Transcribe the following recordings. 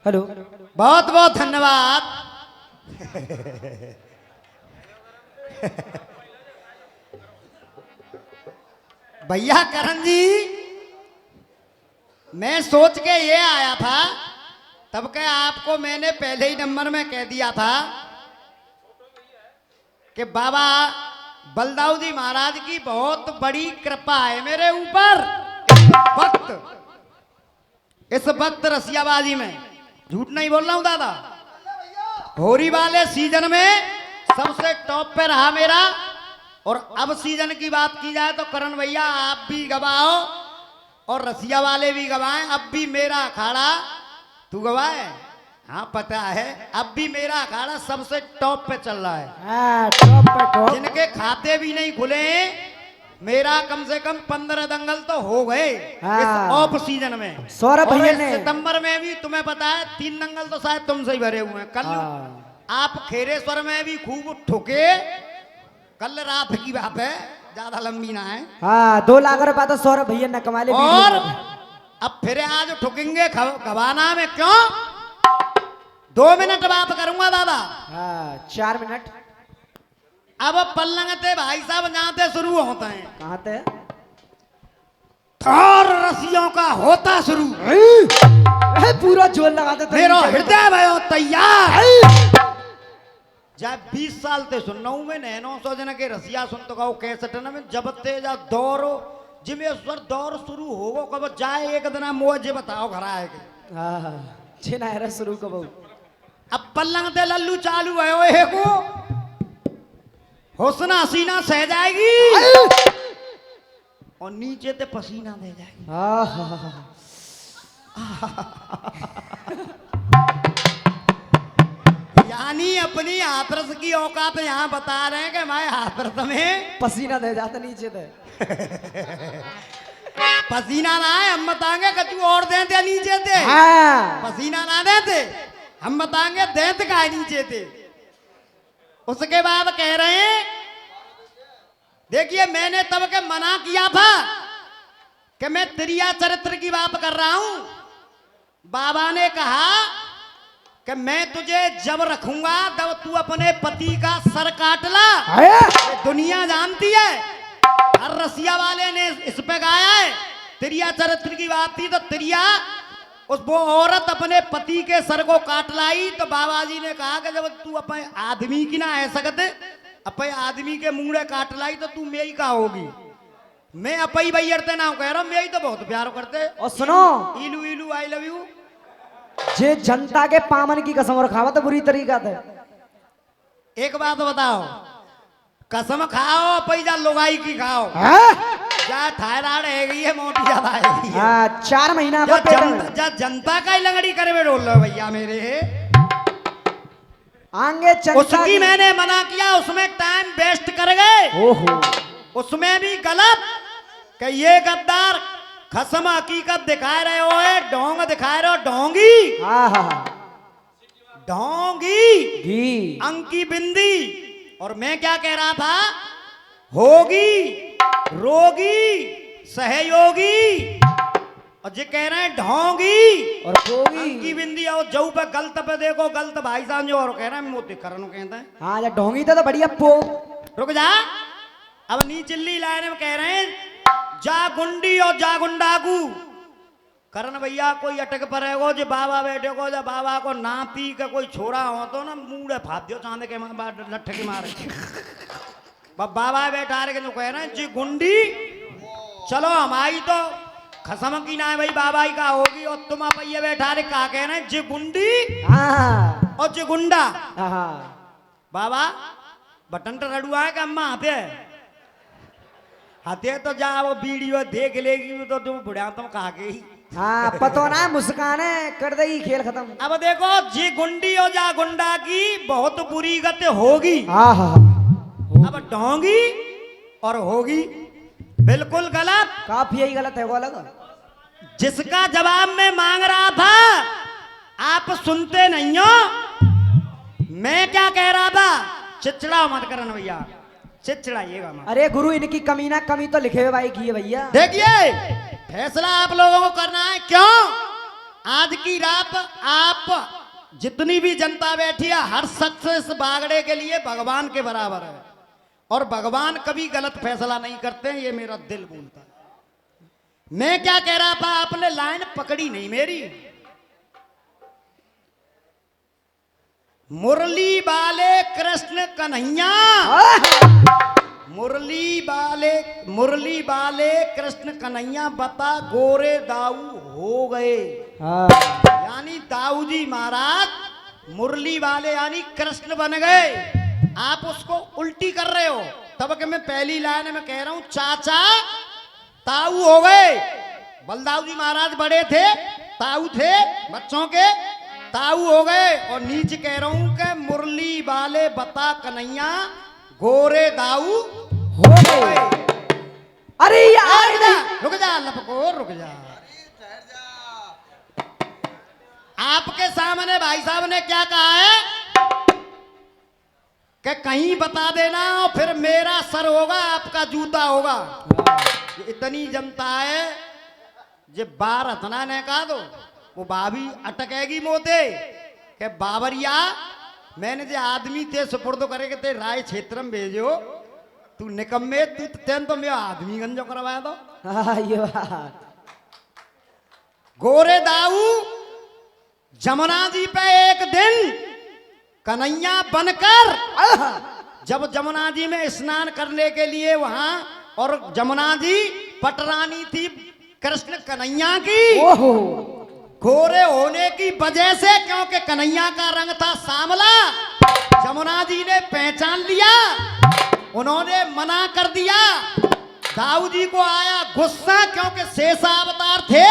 Hello. बहुत बहुत धन्यवाद। भैया करण जी, मैं सोच के ये आया था, तब के आपको मैंने पहले ही नंबर में कह दिया था कि बाबा बलदाऊ जी महाराज की बहुत बड़ी कृपा है मेरे ऊपर। इस वक्त रसियाबाजी में झूठ नहीं बोल रहा हूं दादा, होरी वाले सीजन में सबसे टॉप पे रहा मेरा। और अब सीजन की बात की जाए तो करण भैया आप भी गवाओ और रसिया वाले भी गवाएं। अब भी मेरा अखाड़ा तू गवाए, हाँ पता है, अब भी मेरा अखाड़ा सबसे टॉप पे चल रहा है। टॉप पे टॉप। जिनके खाते भी नहीं खुले, मेरा कम से कम 15 दंगल तो हो गए इस ऑफ सीजन में। सौरभ भैया ने सितंबर में भी तुम्हें पता है 3 दंगल तो शायद तुमसे ही भरे हुए हैं। कल आप खेरेश्वर में भी खूब ठुके, कल रात की बात है, ज्यादा लंबी ना है। हाँ 2 लाख रुपया तो सौरभ भैया ने कमा ले। और अब फिर आज ठुकेंगे गवाना में क्यों? 2 मिनट बात करूंगा दादा। हाँ 4 मिनट। अब पल्लंगते भाई साहब जाते शुरू होते हैं। कहाँ थे? थार रसियों का होता शुरू। पूरा जोर लगाते थे। मेरा हृदय भयो तैयार। जब 20 साल ते सुनना हूं मैं, 900 जन के रसिया सुन तो कहो कैसे न में जब तेजा दौर जिमेश्वर दौर शुरू होगो कब जाए एक दिन मुझे बताओ घर आएगे। हाँ जिना है शुरू कब। अब पल्लंग ते लल्लू चालू है को हुस्न हसीना सह जाएगी और नीचे ते पसीना दे जाएगी। यानी अपनी हाथरस की औकात यहाँ बता रहे हैं कि मैं हाथरस में पसीना दे जाता नीचे थे। पसीना ना है, हम बताएंगे कचू और देते नीचे थे। पसीना ना देते, हम बताएंगे देते का नीचे थे। उसके बाद कह रहे हैं, देखिए मैंने तब के मना किया था कि मैं त्रिया चरित्र की बात कर रहा हूं। बाबा ने कहा कि मैं तुझे जब रखूंगा तब तू अपने पति का सर काट ला। दुनिया जानती है, हर रसिया वाले ने इस पे गाया है। त्रिया चरित्र की बात थी तो त्रिया वो औरत अपने पति के सर को काट लाई तो बाबा जी ने कहा कि जब तू अपने आदमी की ना है सकते, अपने आदमी के मुंडे काट लाई तो तू मेरी का होगी। मैं अपई भैया ना कह रहा हूं, मेरी तो बहुत प्यार करते। और सुनो, इलू इलू आई लव यू जे जनता के पामन की कसम रखावा तो बुरी तरीका थे। एक बात बताओ, कसम खाओ पैसा लुगाई की खाओ। क्या थायराइड है मोटी ज्यादा है। 4 महीना जनता का ही लंगड़ी करे में डोल रहे भैया मेरे आगे। उसकी मैंने मना किया, उसमें टाइम वेस्ट कर गए। उसमें भी गलत कि ये गद्दार खसम हकीकत दिखा रहे हो, ढोंग दिखा रहे हो, ढोंगी ढोंगी अंकी बिंदी। और मैं क्या कह रहा था, होगी रोगी सहयोगी, और जे कह रहे हैं ढोंगी और अंकी बिंदी। और जऊ पे गलत पे देखो, गलत भाई साहब जो और कह रहे हैं मोती करन कहते हैं। हाँ ढोंगी तो बढ़िया पो। रुक जा, अब नीचिल्ली लाइन में कह रहे हैं जा गुंडी और जा गुंडागू। करण भैया कोई अटक पर है जो बाबा बैठे को, जब बाबा को ना पी के कोई छोड़ा हो तो ना मुंडे फाद दियो चांदे के लठ के मारे। बाबा बैठा रहे जो कह रहे हैं जी गुंडी, चलो हमारी तो खसम की ना है भाई बाबा ही का होगी, और तुम आप ये बैठा रहे कहा कह रहे हैं जी गुंडी और जी गुंडा। बाबा बटन तो रड़ुआ है कि अम्मा हाथे हाथे तो जा वो वीडियो देख लेगी तो तुम बुढ़ा तुम कहा के ही। हाँ पता ना मुस्काने कर देगी खेल खत्म। अब देखो जी गुंडी और जा गुंडा की बहुत बुरी गति होगी। अब ढोंगी और होगी बिल्कुल गलत। काफी यही गलत है वो अलग। जिसका जवाब मैं मांग रहा था आप सुनते नहीं हो। मैं क्या कह रहा था, चिचड़ा मत करना भैया, चिचड़ाइएगा मत। अरे गुरु इनकी कमी ना कमी तो लिखे हुए भाई की है भैया। देखिए फैसला आप लोगों को करना है। क्यों आज की रात आप जितनी भी जनता बैठी है, हर शख्स इस बागड़े के लिए भगवान के बराबर है और भगवान कभी गलत फैसला नहीं करते हैं, ये मेरा दिल बोलता है। मैं क्या कह रहा था, आपने लाइन पकड़ी नहीं मेरी। मुरली वाले कृष्ण कन्हैया, मुरली वाले कृष्ण कन्हैया बता गोरे दाऊ हो गए। यानी दाऊ जी महाराज मुरली वाले यानी कृष्ण बन गए। आप उसको उल्टी कर रहे हो। तब कि मैं पहली लाइन में कह रहा हूं चाचा ताऊ हो गए। बलदाऊ जी महाराज बड़े थे, ताऊ थे बच्चों के, ताऊ हो गए। और नीचे कह रहा हूं कि मुरली वाले बता कन्हैया गोरे दाऊ हो गए। अरे यार रुक जा लपको, रुक जा। आपके सामने भाई साहब ने क्या कहा है कि कहीं बता देना फिर मेरा सर होगा, आपका जूता होगा। इतनी जनता है जे बार हथना ने कहा दो वो बाबी अटकेगी मोते के बाबरिया मैंने जे आदमी ते सुपुर्द करे के ते राय क्षेत्र में भेजो, तू निकम्मे तू तेन तो मेरा आदमी गंजो करवाया दो। ये बात गोरे दाऊ जमुना जी पे एक दिन कन्हैया बनकर जब जमुना जी में स्नान करने के लिए वहां, और जमुना जी पटरानी थी कृष्ण कन्हैया की, गोरे होने की वजह से, क्योंकि कन्हैया का रंग था सांवला, जमुना जी ने पहचान लिया, उन्होंने मना कर दिया। दाऊ जी को आया गुस्सा, क्योंकि शेषावतार थे,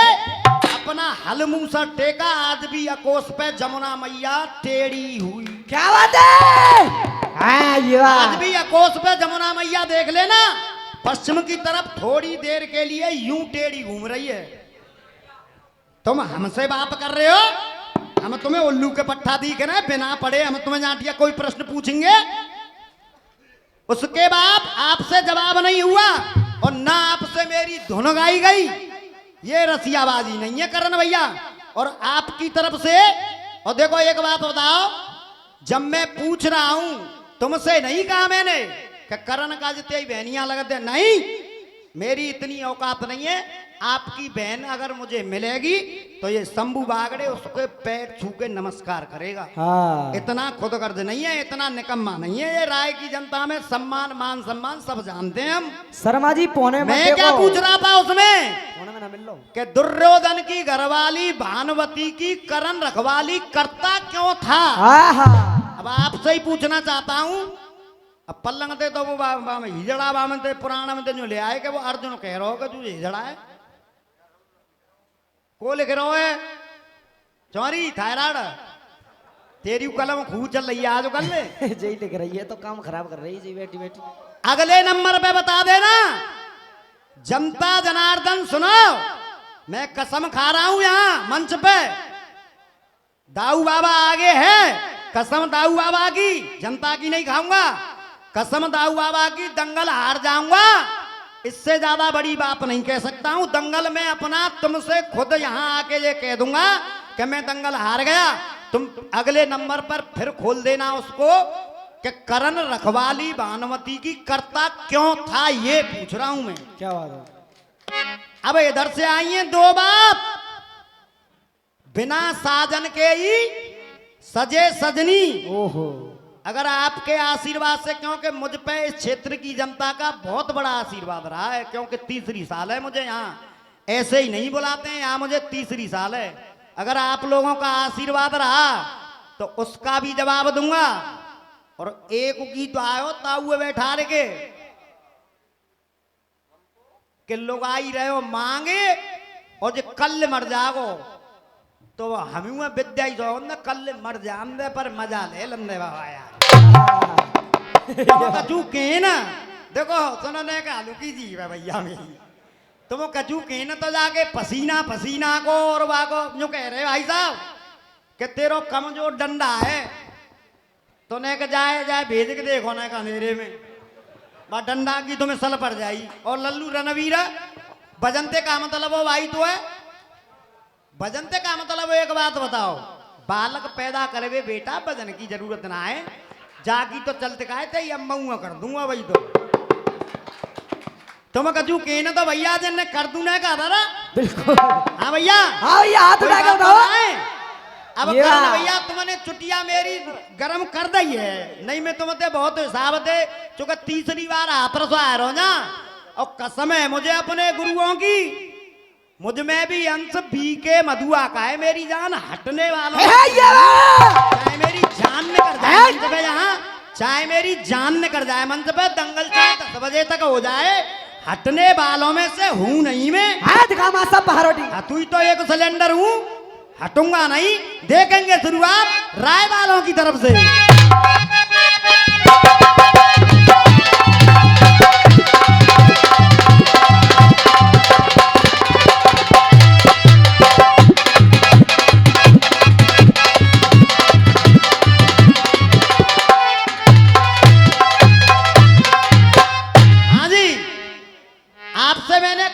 अपना हल मुंह से टेका। आज भी अकोस पे जमुना मैया टेढ़ी हुई। क्या बात है? आज भी अकोस पे जमुना मैया देख लेना, पश्चिम की तरफ थोड़ी देर के लिए यूं टेढ़ी घूम रही है। तुम हमसे बात कर रहे हो, हम तुम्हें उल्लू के पट्टा दिख रहे हैं, बिना पढ़े हम तुम्हें जाटिया कोई प्रश्न पूछेंगे, उसके बाद आपसे जवाब नहीं हुआ और ना आपसे मेरी धुन गाई गई। ये रसियाबाजी नहीं है करण भैया। और आपकी तरफ से, और देखो एक बात बताओ, जब मैं पूछ रहा हूं तुमसे नहीं कहा मैंने कि करण का जितने ही बहनियां लगते, नहीं, मेरी इतनी औकात नहीं है। आपकी बहन अगर मुझे मिलेगी तो ये शंभू बागड़े उसके पैर छू के नमस्कार करेगा। इतना खुदगर्ज नहीं है, इतना निकम्मा नहीं है। ये राय की जनता में सम्मान मान सम्मान सब जानते हैं हम। शर्मा जी पौने मैं क्या पूछ रहा था उसमें पौने में ना मिल लो कि दुर्योधन की घरवाली भानुवती की करण रखवाली करता क्यों था। अब आपसे ही पूछना चाहता हूं। अब पल्लंग थे तो वो हिजड़ा बामन थे पुराण में जो ले आए कि वो अर्जुन कह रहा हो कि तू हिजड़ा है, को लिख रहा है चौरी थायराइड, तेरी कलम खूब चल रही है आज कल में। जी लिख रही है तो काम खराब कर रही है जी बेटी बेटी। अगले नंबर पे बता देना जनता जनार्दन सुनो, मैं कसम खा रहा हूं यहां मंच पे, दाऊ बाबा आगे है, कसम दाऊ बाबा की, जनता की नहीं खाऊंगा, कसम दाऊ बाबा की, दंगल हार जाऊंगा। इससे ज्यादा बड़ी बात नहीं कह सकता हूं। दंगल में अपना तुमसे खुद यहां आके ये कह दूंगा कि मैं दंगल हार गया। तुम अगले नंबर पर फिर खोल देना उसको कि करण रखवाली भानुमती की करता क्यों था, ये पूछ रहा हूं मैं। क्या बात है? अब इधर से आई है दो बात, बिना साजन के ही सजे सजनी। ओहो, अगर आपके आशीर्वाद से, क्योंकि मुझ पे इस क्षेत्र की जनता का बहुत बड़ा आशीर्वाद रहा है, क्योंकि तीसरी साल है मुझे यहाँ, ऐसे ही नहीं बुलाते हैं यहाँ, मुझे तीसरी साल है। अगर आप लोगों का आशीर्वाद रहा तो उसका भी जवाब दूंगा। और एक की तो आयो ताऊ बैठा के कि लोग आई रहे हो मांगे और जो कल मर जागो तो हम विद्या ही जो न कल मर जान दे पर मजा ले लंदे बाबा यार। कचू के ना देखो सुनने का लुकी जी है भैया मेरी, तुम कचू के ना तो जाके पसीना पसीना को और वाको जो कह रहे भाई साहब कि तेरो कमजोर डंडा है तो ने के जाए जाए भेज के देखो ना का अंधेरे में बा डंडा की तुम्हें सल पड़ जाई। और लल्लू रणवीर बजनते का मतलब वो भाई तो है वजन ते का मतलब एक बात बताओ, बालक पैदा करे बेटा वजन की जरूरत ना है, जागी तो चलते का है अम्मा कर दूंगा भाई तो मैं कचू के ना तो भैया जिन कर दूं ना कहा था। बिल्कुल हाँ भैया, हाँ भैया हाथ उठा के बताओ। अब करना भैया तुमने चुटिया मेरी गरम कर दी है, नहीं मैं तुमसे बहुत हिसाब थे चूंकि तीसरी बार हाथ रसवा रहा ना, और कसम है मुझे अपने गुरुओं की, मुझ में भी अंश बी के मधुआ का है, मेरी जान हटने वालों चाहे मेरी जान निकल जाए मंच पे, यहाँ चाहे मेरी जान निकल जाए मंच पे, दंगल चाहे 10 बजे तक हो जाए, हटने वालों में से हूं नहीं मैं। सब पहाड़ोटी तू ही तो एक सिलेंडर हूं, हटूंगा नहीं। देखेंगे शुरुआत राय वालों की तरफ से।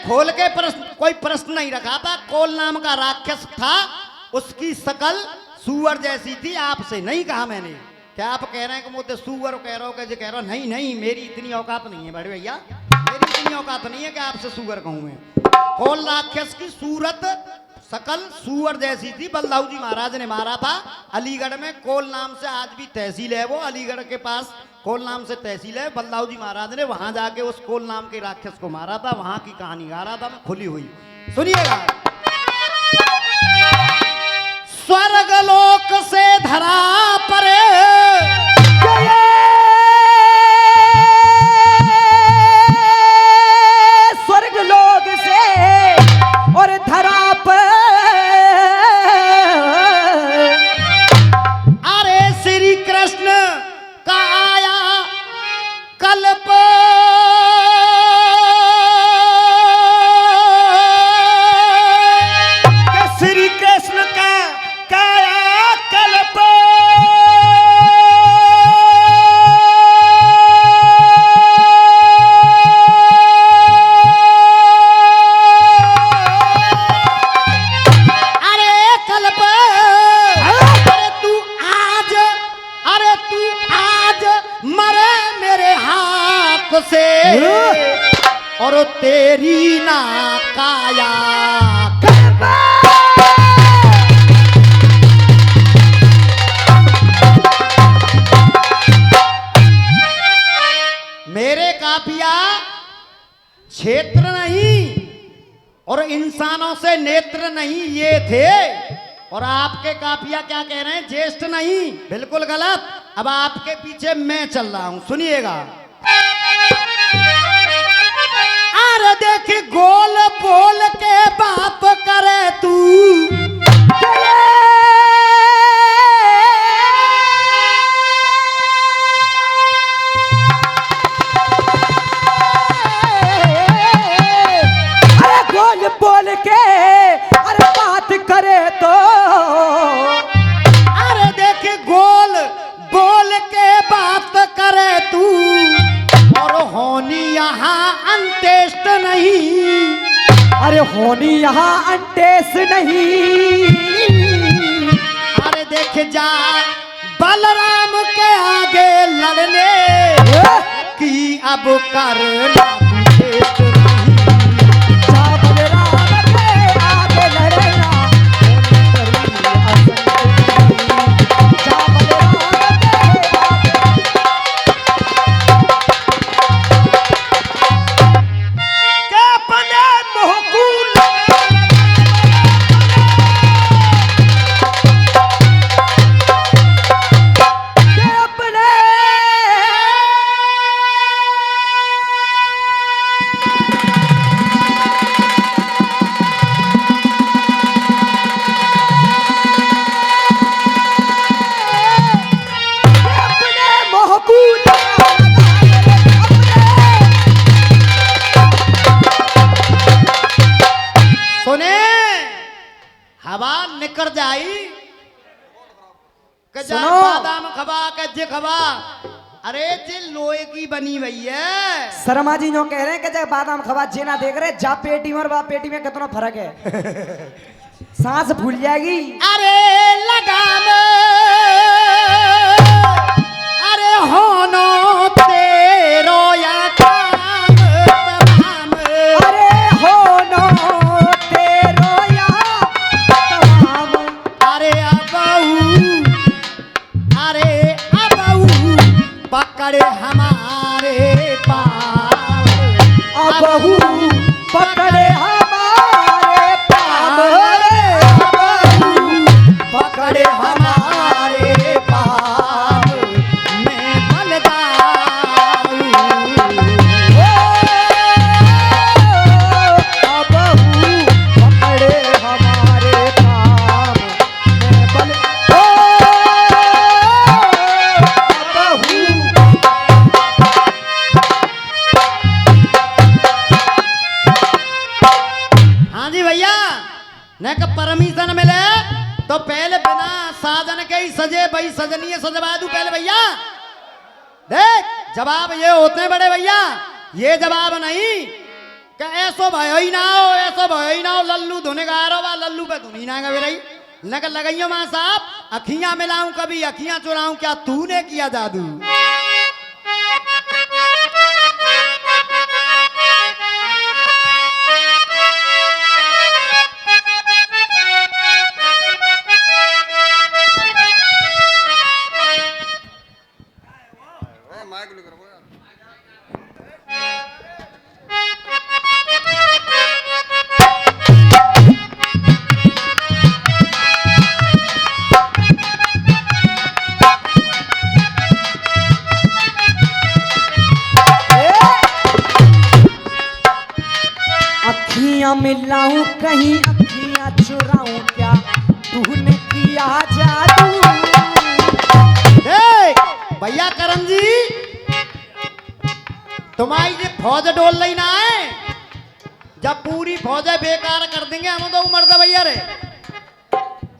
खोल के कोई प्रश्न नहीं रखा था, कोल नाम का राक्षस था, उसकी शकल सुअर जैसी थी, आपसे नहीं कहा मैंने। क्या आप कह रहे हैं कि मुझे सुअर कह रहे हो, कैसे कह रहे हो? नहीं नहीं, मेरी इतनी औकात नहीं है बड़े भैया, मेरी इतनी औकात नहीं है कि आपसे सुअर कहूं मैं। कोल राक्षस की सूरत शकल सुअर जैसी थी, बलदाऊ जी महाराज ने मारा था अलीगढ़ में। कोल नाम से आज भी तहसील है वो, अलीगढ़ के पास कोल नाम से तहसील है। बलदाऊ जी महाराज ने वहां जाके उस कोल नाम के राक्षस को मारा था, वहां की कहानी गा रहा था मैं, खुली हुई सुनिएगा। स्वर्ग लोक से धरा पर स्वर्ग लोक से और धरा पर, अरे श्री कृष्ण का आया कल्प, श्री कृष्ण का काया कल्प, से और तेरी ना काया मेरे काफिया क्षेत्र नहीं और इंसानों से नेत्र नहीं ये थे, और आपके काफिया क्या कह रहे हैं, ज्येष्ठ नहीं, बिल्कुल गलत। अब आपके पीछे मैं चल रहा हूं, सुनिएगा। अरे देख गोल बोल के बात करे तू, अरे गोल बोल के अरे बात करे तो, अरे देख गोल बोल के बात करे तू, और होनी यहाँ अंत्येष्ट नहीं, अरे होनी यहाँ अंत्येष्ट नहीं। अरे देख जा बलराम के आगे लड़ने की अब करना तुझे नहीं, जा बलराम के आगे लड़ना जा बलराम के अपने मोहकूल के अपने महकूल सुने हवा निकल जाई के जा सुनो। बादाम खबा के जे खबा, अरे जे लोहे की बनी हुई है। शर्मा जी जो कह रहे हैं कि जब बादाम खबा जे ना देख रहे, जा पेटी में और बा पेटी में कितना फर्क है। सांस भूल जाएगी। अरे लगाम अरे होनो तेरो या काम तमाम। अरे होनो तेरो या तमाम। अरे अबहू पकड़े हमारे पाँव। अबहू पकड़े हमारे पाँव। पकड़े हमारे पाँव मैं बल जाऊं। अबहू पकड़े हमारे पाँव मैं बल। अबहू। हाँ जी भैया, न का परमिशन मिले तो पहले बिना साधन के ही सजे भाई सजनीय सजवा दूं पहले भैया। देख जवाब ये होते हैं बड़े भैया, ये जवाब नहीं कि ऐसो भयो ही ना हो, ऐसो भयो ही ना हो, लल्लू धुने गा रहा लल्लू पे धुनी ना गवे रही न कर लगाइयो मां साहब। अखियां मिलाऊं कभी अखियां चुराऊं, क्या तूने किया जादू। अखियां मिलाऊं कहीं अखियां चुराऊं, क्या तूने किया जादू। देख भैया करम जी, तुम्हारी ये फौज डोल रही ना है, जब पूरी फौजें बेकार कर देंगे हम तो उमर दे भैया रे।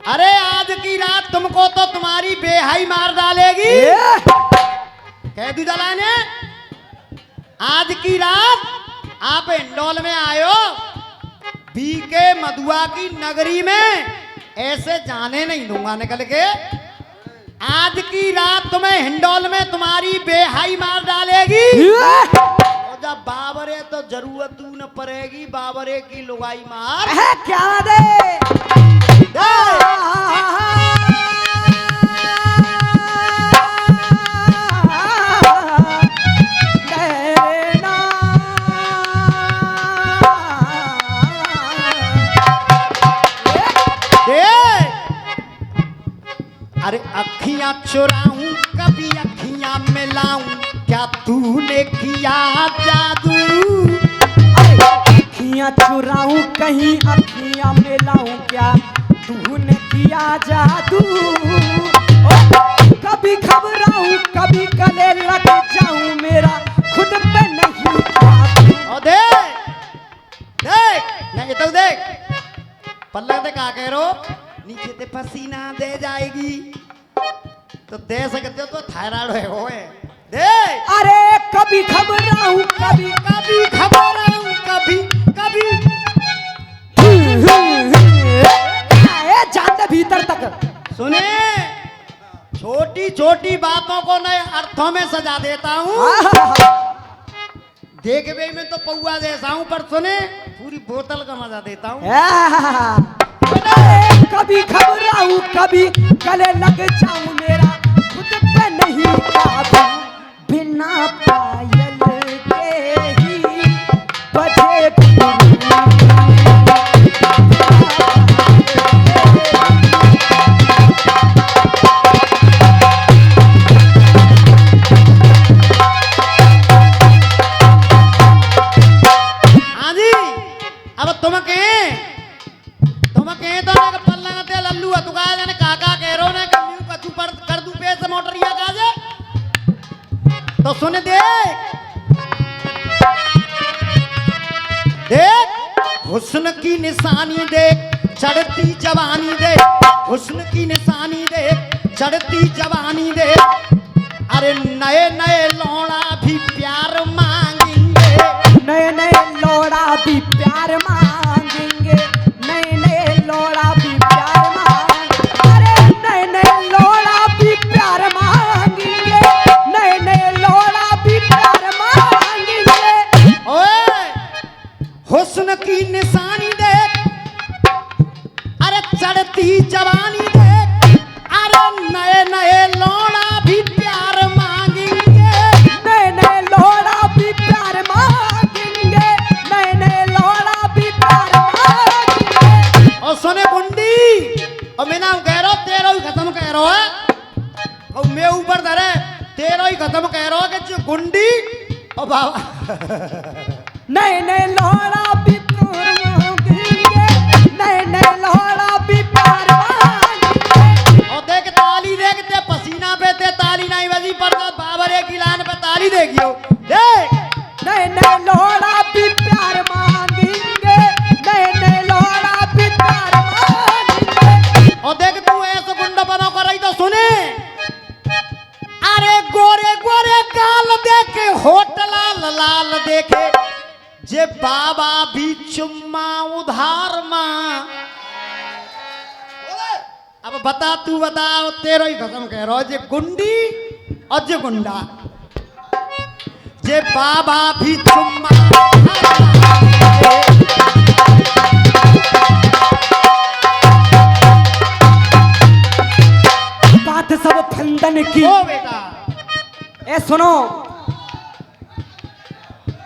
अरे आज की रात तुमको तो तुम्हारी बेहाई मार डालेगी। कह दू दलाने आज की रात आप इंडोल में आयो, बीके मधुआ की नगरी में ऐसे जाने नहीं दूंगा निकल के। आज की रात तुम्हें हिंडोल में तुम्हारी बेहाई मार डालेगी। और जब बाबरे तो जरूरत तू न पड़ेगी, बाबरे की लुगाई मार है क्या दे। अरे अखियां चुराऊं कभी अखियां मिलाऊं, क्या तूने किया जादू। अखियां चुराऊं कहीं अखियां मिलाऊं, क्या तूने किया जादू। कभी घबराऊं कभी गले लग जाऊं, मेरा खुद पे नहीं काबू। और देख नहीं तो देख पल्ला दे का कह रो, नीचे ते पसीना दे जाएगी तो दे सकते हो तो थायराइड है वो है। देख अरे कभी घबराऊं कभी घबराऊं कभी जाते भीतर तक। सुने छोटी छोटी बातों को नए अर्थों में सजा देता हूँ। देखने में तो पौआ जैसा हूँ, पर सुने पूरी बोतल का मजा देता हूँ। कभी घबराऊं कभी गले लग जाऊं, मेरा खुद पे नहीं काबू। बिना पायल के ही बजे हाँ जी, अब तुम कहे तो ना पल्ला ते लल्लू तू कहा जाने काका कह रो ने कम्यू कछु पर कर दूं पे से मोटरिया काजे। तो सुन देख हुस्न की निशानी देख चढ़ती जवानी देख, हुस्न की निशानी देख चढ़ती जवानी देख। अरे नए नए लौड़ा भी प्यार मांगेंगे, नए नए लौड़ा भी प्यार मांगेंगे, नए नए लौड़ा भी खत्म कह रहा कि जो गुंडी और बाबा नए नए लोहड़ा भी प्यार मांगेंगे, नए नए लोहड़ा भी प्यार मांगेंगे। और देख ताली देखते पसीना पे ते ताली नहीं बजी पर बाबर एक लान पे ताली देखियो देख नए नए लोहड़ा भी प्यार मांगेंगे, नए नए लोहड़ा भी प्यार मांगेंगे। और देख तू ऐसा गुंडा बना कर रही तो सुने अरे गोरे गोरे गाल देखे होठ लाल लाल देखे जे बाबा भी चुम्मा उधार मां। अब बता तू बताओ तेरो ही कसम कह रहा जे गुंडी और जे गुंडा जे बाबा भी चुम्मा बात सब फंदन की। ओ बेटा ए सुनो,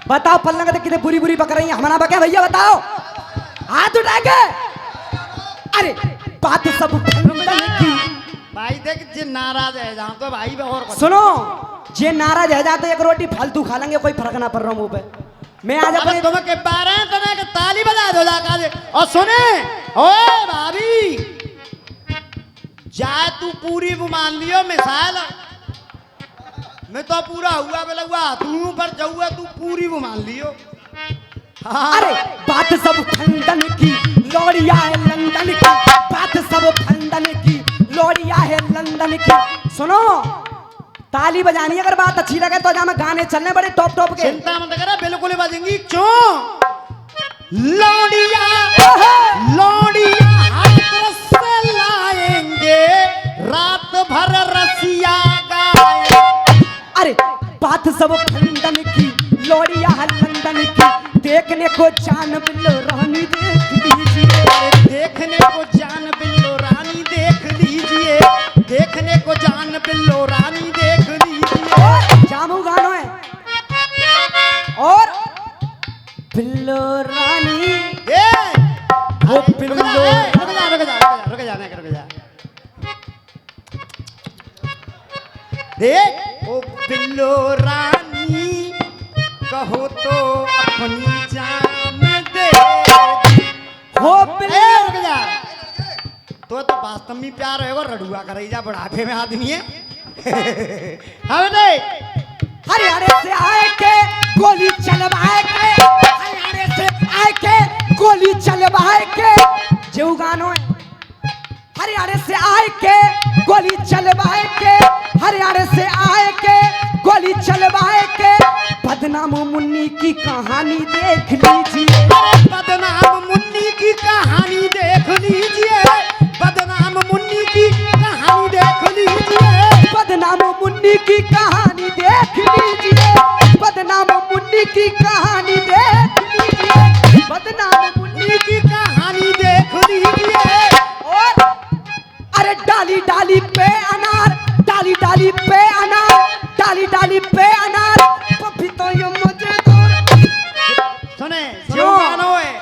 बताओ पल्लंग तो कितने बुरी बुरी बक रही है, हमारा बके भैया बताओ, हाथ उठा के। अरे बात सब फंदन की। भाई देख जे नाराज है जहां तो भाई भी और सुनो, जे नाराज है जाते एक रोटी फालतू खा लेंगे, कोई फर्क ना पड़ रहा मुंह पे। मैं आज अपने तुम्हें के बारे में तुम्हें के ताली बजा दो जाका दे। और सुने ओए भाभी जाए तू पूरी वो मान लियो मिसाल मैं तो पूरा हुआ बेला हुआ तू पर जाऊआ तू पूरी वो मान लियो। हाँ। अरे बात सब फंदन की, लोरिया है लंदन की, बात सब फंदन की, लोरिया है लंदन की। सुनो, ताली बजानी अगर बात अच्छी लगे तो जहाँ गाने चलने बड़े टॉप टॉप के। चिंता मत करो बिल्कुल बजेंगी। क्यों लौड़िया लौड़िया हाथ से लाएंगे रात भर रसिया गाए। अरे बात सब फंदन की, लोरिया है लंदन की, देखने को जान बिल्लो रानी देख लीजिए, देखने को जान बिल्लो रानी देख लीजिए, देखने को जान बिल्लो रानी देख लीजिए। जामू गानो है और बिल्लो रानी वो बिल्लो रुक जा देख ओ बिल्लो रानी कहो तो अपनी जान दे हो बिल्लो। रुक जा तो वास्तव में प्यार है वो रडुआ कर जा बुढ़ापे में आदमी है। हाँ बेटे हरियाणे से आए के गोली चलवाए के, हरियाणे से आए के गोली चलवाए के, जो गानो है हरियाणे से आए के गोली चलवाए के, हरियाणे से आए के गोली चलवाए के, बदनाम मुन्नी की कहानी देख लीजिए, बदनाम मुन्नी की कहानी देख लीजिए, बदनाम मुन्नी की कहानी देख लीजिए, बदनाम मुन्नी की कहानी देख लीजिए, बदनाम मुन्नी की कहानी देख लीजिए, बदनाम मुन्नी की कहानी देख लीजिए। और अरे डाली डाली पे अनार, डाली डाली पे अनार, डाली डाली पे अनार, पपीता ये मजेदार। सुने जो गानो है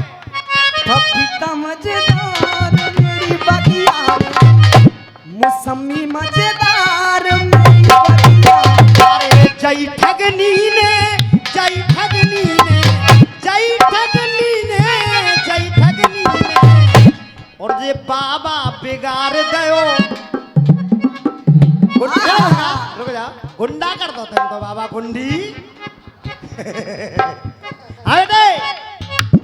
पपीता मजेदार मेरी बगिया, मौसमी मजेदार मेरी बगिया। अरे जय ठगनी ने जय ठगनी ने जय ठगनी ने जय ठगनी ने और जे बाबा बिगाड़ दयो गुंडा रुक जा गुंडा कर दो तुम तो बाबा गुंडी। अरे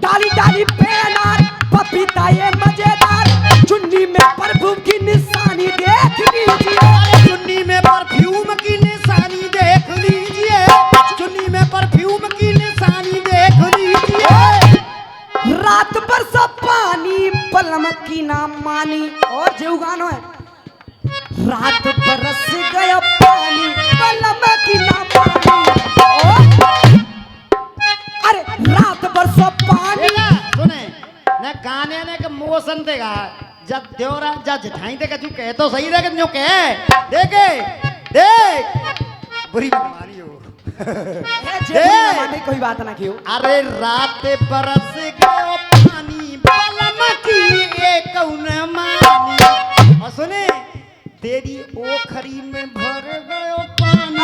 डाली डाली पे अनार, पपीता ये मजेदार, चुन्नी में परफ्यूम की निशानी देख लीजिए, चुन्नी में परफ्यूम की निशानी देख लीजिए, चुन्नी में परफ्यूम की निशानी देख लीजिए। रात भर सब पानी पलम की ना मानी। और जो गानो है रात बरस गया पानी पलम की ना मानी। और अरे रात भर सब पानी। सुने न गाने ने के मोशन देगा जब देवरा जब जिठाई देगा तू कह तो सही देगा जो कह देखे देख बुरी बीमारी हो माने कोई बात ना क्यों। अरे रात बरस गयो पानी पलम की एक कौन मानी। और सुने तेरी ओखरी में भर गयो पानी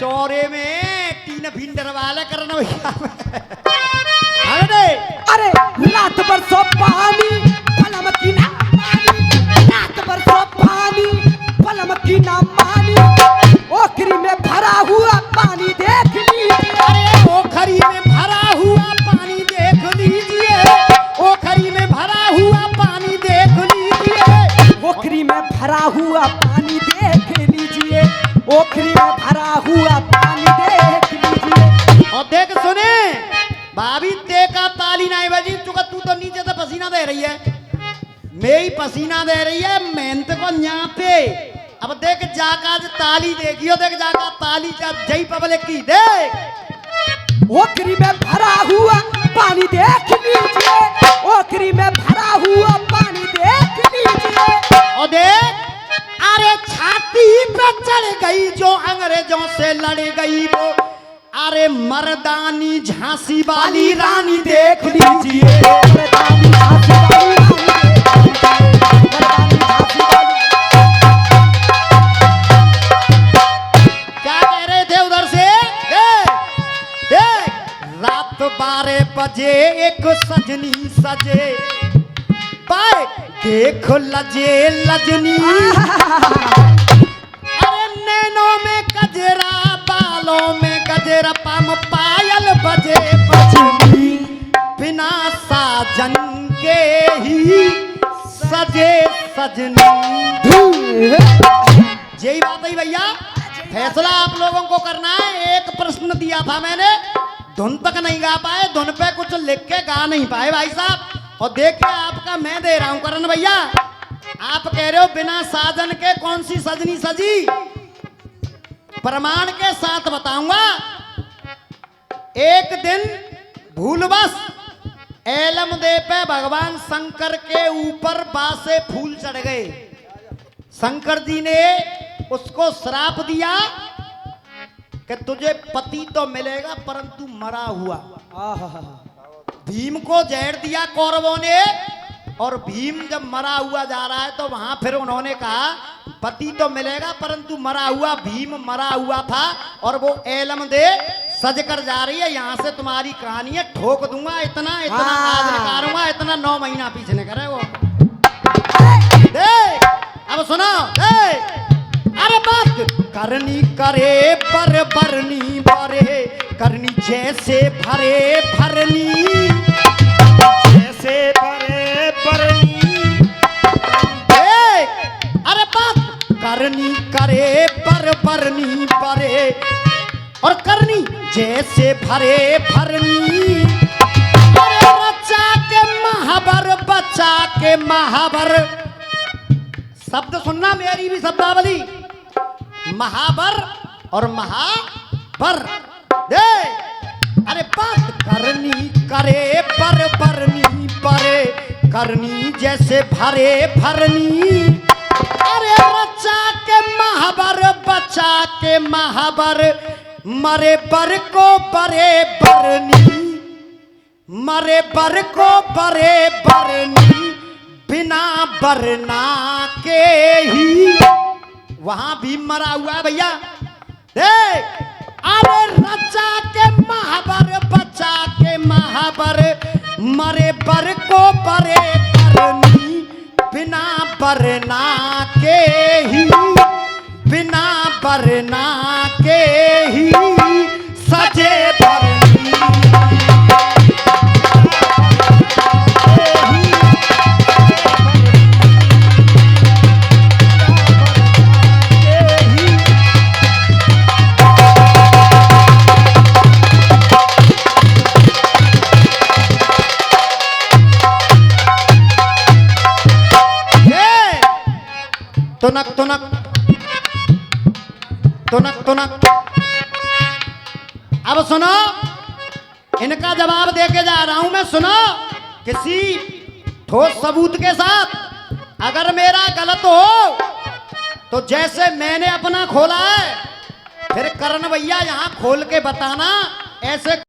चौरे में तीन भिंडर वाले करना भैया अरे अरे रात बरसो पानी पलम की ना मानी, रात बरसो पानी पलम की ना मानी, ओखरी में भरा हुआ पानी देख लीजिए। अरे ओखरी में भरा हुआ पानी देख लीजिए, ओखरी में भरा हुआ पानी देख लीजिए, ओखरी में भरा हुआ पानी देख लीजिए, ओखरी में भरा हुआ पानी देख लीजिए। और देख सुने भाभी ते का ताली नहीं बजी चुका, तू तो नीचे से पसीना दे रही है, मैं ही पसीना दे रही है मेहनत को यहाँ पे। अब देख जाका ताली देखियो, देख जाका ताली जय पब्लिक की देख। ओखरी में भरा हुआ पानी देख लीजिए, ओखरी में भरा हुआ पानी देख लीजिए। और देख अरे छाती पे चढ़ गई जो अंग्रेजों से लड़ गई वो, अरे मर्दानी झांसी वाली रानी देख लीजिए। मर्दानी झांसी वाली रानी देख लीजिए, मर्दानी झांसी वाली। क्या कह रहे थे उधर से? देख देख रात 12 बजे एक सजनी सजे पाए देख लजे लजनी, अरे नैनों में गजरा बालों में गजरा पाम पायल बजे बजनी, बिना साजन के ही सजे सजनी। यही बात है भैया, फैसला आप लोगों को करना है। एक प्रश्न दिया था मैंने, धुन तक नहीं गा पाए, धुन पे कुछ लिख के गा नहीं पाए भाई साहब। और देखिए आपका मैं दे रहा हूं करण भैया, आप कह रहे हो बिना साजन के कौन सी सजनी सजी, प्रमाण के साथ बताऊंगा। एक दिन भूलवश एलमदे पे भगवान शंकर के ऊपर बासे फूल चढ़ गए। शंकर जी ने उसको श्राप दिया कि तुझे पति तो मिलेगा परंतु मरा हुआ। भीम को जहर दिया कौरवों ने, और भीम जब मरा हुआ जा रहा है तो वहां फिर उन्होंने कहा पति तो मिलेगा परंतु मरा हुआ। भीम मरा हुआ था और वो एलम दे सज कर जा रही है, यहाँ से तुम्हारी कहानी है, ठोक दूंगा इतना इतना आज निकालूंगा इतना 9 महीना पीछे न करे वो। देख अब सुनो, अरे बात करनी करे पर बरनी बरे, करनी जैसे भरे भरनी, जैसे भरे भरनी। अरे बात करनी करे पर बरनी बरे, और करनी जैसे भरे भरनी, अरे बच्चा के महावर बच्चा के महावर। शब्द सुनना मेरी भी शब्दावली, महावर और महावर। दे अरे बात करनी करे पर बरनी परे, करनी जैसे भरे भरनी, अरे बच्चा के महावर बच्चा के महावर, मरे बर को बरे बरनी, मरे बर को बरे बरनी, बिना बरना के ही। वहां भी मरा हुआ है भैया। देख अरे रचा के महावर बचा के महावर, मरे बर को बरे बरनी, बिना बरना के ही, बिना बरना के ही सजे बरनी। तुनक तुनक तुनक तुनक। अब सुनो, इनका जवाब देके जा रहा हूं मैं। सुनो, किसी ठोस सबूत के साथ। अगर मेरा गलत हो तो जैसे मैंने अपना खोला है, फिर करण भैया यहां खोल के बताना। ऐसे